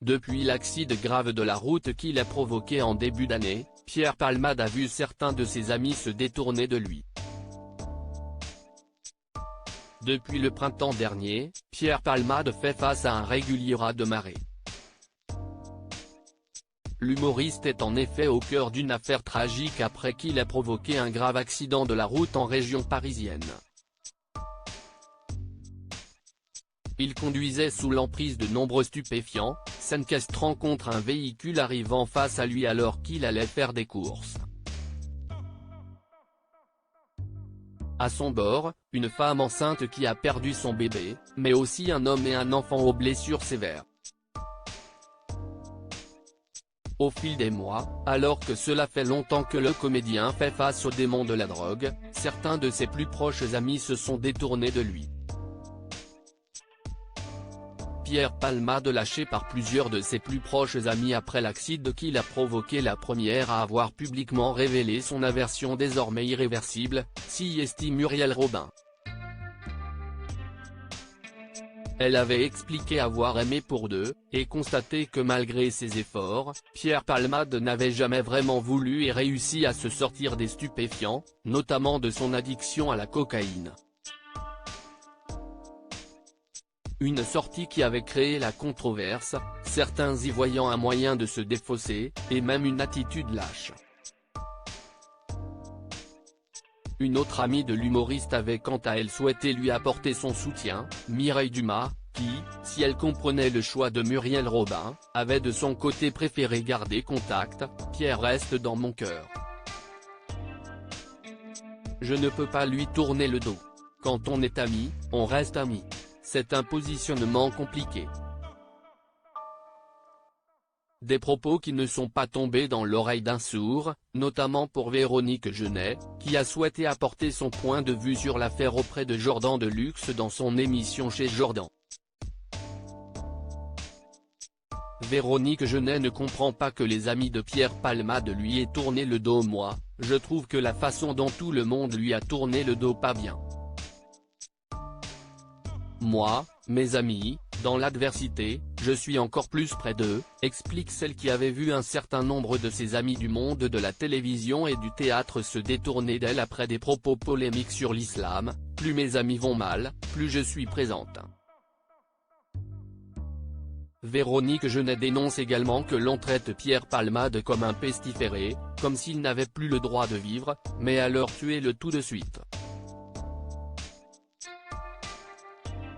Depuis l'accident grave de la route qu'il a provoqué en début d'année, Pierre Palmade a vu certains de ses amis se détourner de lui. Depuis le printemps dernier, Pierre Palmade fait face à un régulier raz de marée. L'humoriste est en effet au cœur d'une affaire tragique après qu'il a provoqué un grave accident de la route en région parisienne. Il conduisait sous l'emprise de nombreux stupéfiants, s'encastrant contre un véhicule arrivant face à lui alors qu'il allait faire des courses. À son bord, une femme enceinte qui a perdu son bébé, mais aussi un homme et un enfant aux blessures sévères. Au fil des mois, alors que cela fait longtemps que le comédien fait face au démon de la drogue, certains de ses plus proches amis se sont détournés de lui. Pierre Palmade lâché par plusieurs de ses plus proches amis après l'accident qu'il a provoqué, la première à avoir publiquement révélé son aversion désormais irréversible, CIST Muriel Robin. Elle avait expliqué avoir aimé pour deux, et constaté que malgré ses efforts, Pierre Palmade n'avait jamais vraiment voulu et réussi à se sortir des stupéfiants, notamment de son addiction à la cocaïne. Une sortie qui avait créé la controverse, certains y voyant un moyen de se défausser, et même une attitude lâche. Une autre amie de l'humoriste avait quant à elle souhaité lui apporter son soutien, Mireille Dumas, qui, si elle comprenait le choix de Muriel Robin, avait de son côté préféré garder contact. Pierre reste dans mon cœur. Je ne peux pas lui tourner le dos. Quand on est amis, on reste amis. C'est un positionnement compliqué. Des propos qui ne sont pas tombés dans l'oreille d'un sourd, notamment pour Véronique Jeunet, qui a souhaité apporter son point de vue sur l'affaire auprès de Jordan Deluxe dans son émission Chez Jordan. Véronique Jeunet ne comprend pas que les amis de Pierre Palmade lui aient tourné le dos. Moi, je trouve que la façon dont tout le monde lui a tourné le dos pas bien. Moi, mes amis, dans l'adversité, je suis encore plus près d'eux, explique celle qui avait vu un certain nombre de ses amis du monde de la télévision et du théâtre se détourner d'elle après des propos polémiques sur l'islam. Plus mes amis vont mal, plus je suis présente. Véronique Jeunet dénonce également que l'on traite Pierre Palmade comme un pestiféré, comme s'il n'avait plus le droit de vivre, mais alors tuez-le tout de suite.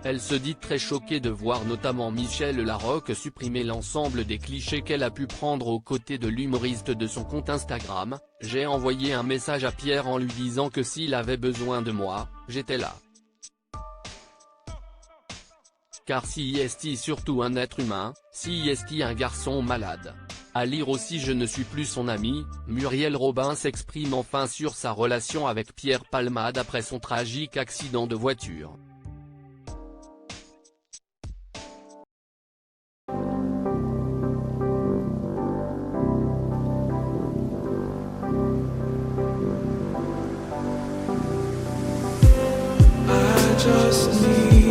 Elle se dit très choquée de voir notamment Michel Larocque supprimer l'ensemble des clichés qu'elle a pu prendre aux côtés de l'humoriste de son compte Instagram. J'ai envoyé un message à Pierre en lui disant que s'il avait besoin de moi, j'étais là. Car CIST surtout un être humain, CIST un garçon malade. À lire aussi Je ne suis plus son ami, Muriel Robin s'exprime enfin sur sa relation avec Pierre Palmade après son tragique accident de voiture. Just need